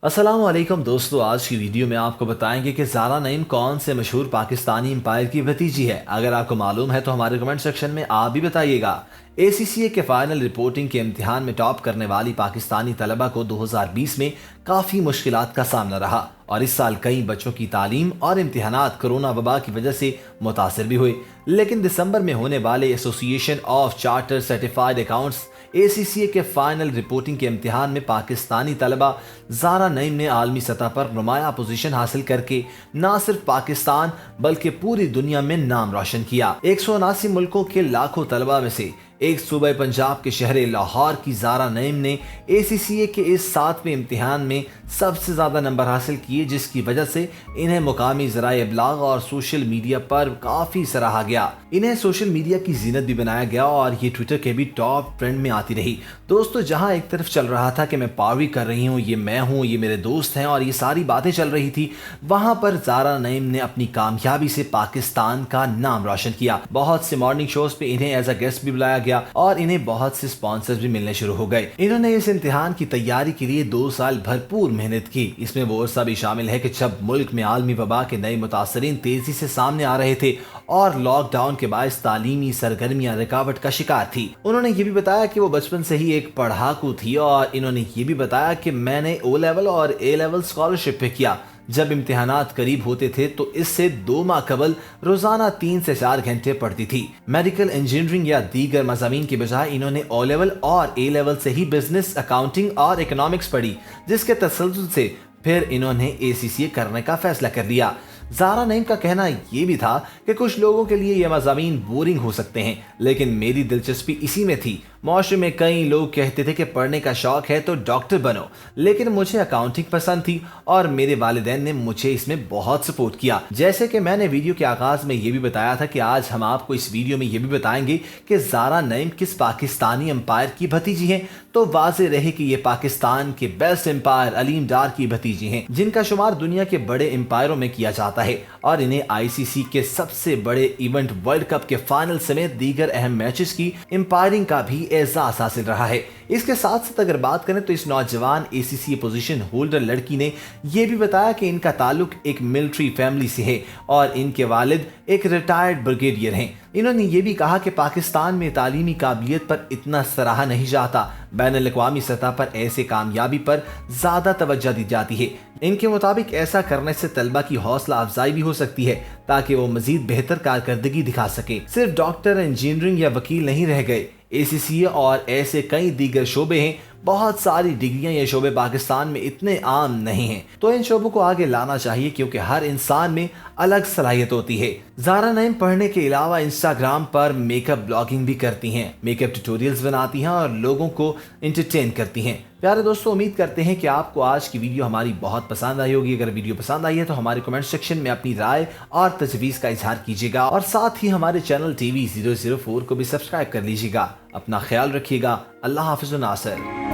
अस्सलाम वालेकुम दोस्तों, आज की वीडियो में आपको बताएंगे कि ज़ारा नईम कौन से मशहूर पाकिस्तानी एम्पायर की भतीजी है। अगर आपको मालूम है तो हमारे कमेंट सेक्शन में आप भी बताइएगा। ACCA के फाइनल रिपोर्टिंग के इम्तिहान में टॉप करने वाली पाकिस्तानी तलबा को 2020 में काफ़ी मुश्किलात का सामना रहा और इस साल कई बच्चों की तालीम और इम्तिहानात कोरोना वबा की वजह से मुतासर भी हुए। लेकिन दिसंबर में होने वाले association of charter certified accounts ACCA के फाइनल रिपोर्टिंग के इम्तिहान में पाकिस्तानी तलबा ज़ारा नईम ने आलमी सतह पर नुमाया पोजीशन हासिल करके न सिर्फ पाकिस्तान बल्कि पूरी दुनिया में नाम रोशन किया। 179 मुल्कों के लाखों तलबा में से एक सूबे पंजाब के शहर लाहौर की ज़ारा नईम ने ACCA के इस 7वें इम्तिहान में सबसे ज़्यादा नंबर हासिल किए, जिसकी वजह से इन्हें मुकामी ज़राए इब्लाग और सोशल मीडिया पर काफ़ी सराहा गया। इन्हें सोशल मीडिया की जीनत भी बनाया गया और ये ट्विटर के भी टॉप ट्रेंड में आती रही। दोस्तों, जहां एक तरफ चल रहा था कि मैं पावरी कर रही हूँ, ये मैं हूँ, ये मेरे दोस्त हैं और ये सारी बातें चल रही थी, वहां पर ज़ारा नईम ने अपनी कामयाबी से पाकिस्तान का नाम रोशन किया। बहुत से मॉर्निंग शोज पे इन्हें एज अ गेस्ट भी बुलाया गया और इन्हें बहुत से स्पॉन्सर्स भी मिलने शुरू हो गए। इन्होंने इस इम्तिहान की तैयारी के लिए 2 साल भरपूर मेहनत की। इसमें वो अरसा भी शामिल है कि जब मुल्क में आलमी वबा के नए मुतासरीन तेजी से सामने आ रहे थे और लॉकडाउन के बायस तालीमी सरगर्मियां रुकावट का शिकार थी। उन्होंने ये भी बताया कि वो बचपन से ही एक पढ़ाकू थी और इन्होंने ये भी बताया कि मैंने O लेवल और A लेवल स्कॉलरशिप पे किया। जब इम्तिहानात करीब होते थे तो इससे 2 माह कबल रोजाना 3 से 4 घंटे पढ़ती थी। मेडिकल इंजीनियरिंग या दीगर मज़ामीन के बजाय इन्होंने O लेवल और A लेवल से ही बिजनेस, अकाउंटिंग और इकोनॉमिक्स पढ़ी, जिसके तसल्सल से फिर इन्होंने ACCA करने का फैसला कर लिया। ज़ारा नईम का कहना ये भी था कि कुछ लोगों के लिए ये मज़ामीन बोरिंग हो सकते हैं, लेकिन मेरी दिलचस्पी इसी में थी। माशरे में कई लोग कहते थे कि पढ़ने का शौक है तो डॉक्टर बनो, लेकिन मुझे अकाउंटिंग पसंद थी और मेरे वालिदैन ने मुझे इसमें बहुत सपोर्ट किया। जैसे कि मैंने वीडियो के आगाज में ये भी बताया था कि आज हम आपको इस वीडियो में ये भी बताएंगे कि ज़ारा नईम किस पाकिस्तानी एम्पायर की भतीजी हैं। तो वाज़ेह रहे कि ये पाकिस्तान के बेस्ट एम्पायर अलीम डार की भतीजी हैं, जिनका शुमार दुनिया के बड़े एम्पायरों में किया जाता है और इन्हें ICC के सबसे बड़े इवेंट वर्ल्ड कप के फाइनल समेत दीगर अहम मैचेस की एम्पायरिंग का भी एजाज हासिल रहा है। इसके साथ साथ अगर बात करें तो इस नौजवान ACCA पोजीशन होल्डर लड़की ने यह भी बताया कि इनका ताल्लुक एक मिलिट्री फैमिली से है और इनके वालिद एक रिटायर्ड ब्रिगेडियर हैं। इन्होंने ये भी कहा कि पाकिस्तान में तालीमी काबिलियत पर इतना सराहा नहीं जाता, बैनुल अक़वामी सतह पर ऐसे कामयाबी पर ज्यादा तवज्जो दी जाती है। इनके मुताबिक ऐसा करने से तलबा की हौसला अफजाई भी हो सकती है ताकि वो मजीद बेहतर कारकर्दगी दिखा सके। सिर्फ डॉक्टर, इंजीनियरिंग या वकील नहीं रह गए। ACCA और ऐसे कई दीगर शोबे हैं। बहुत सारी डिग्रियां या शोबे पाकिस्तान में इतने आम नहीं हैं, तो इन शोबों को आगे लाना चाहिए क्योंकि हर इंसान में अलग सलाहियत होती है। ज़ारा नईम पढ़ने के अलावा इंस्टाग्राम पर मेकअप ब्लॉगिंग भी करती हैं, मेकअप ट्यूटोरियल्स बनाती हैं और लोगों को एंटरटेन करती हैं। प्यारे दोस्तों, उम्मीद करते हैं कि आपको आज की वीडियो हमारी बहुत पसंद आई होगी। अगर वीडियो पसंद आई है तो हमारे कमेंट सेक्शन में अपनी राय और तजवीज़ का इजहार कीजिएगा और साथ ही हमारे चैनल TV 004 को भी सब्सक्राइब कर लीजिएगा। अपना ख्याल रखिएगा। अल्लाह हाफ़िज़ नासिर।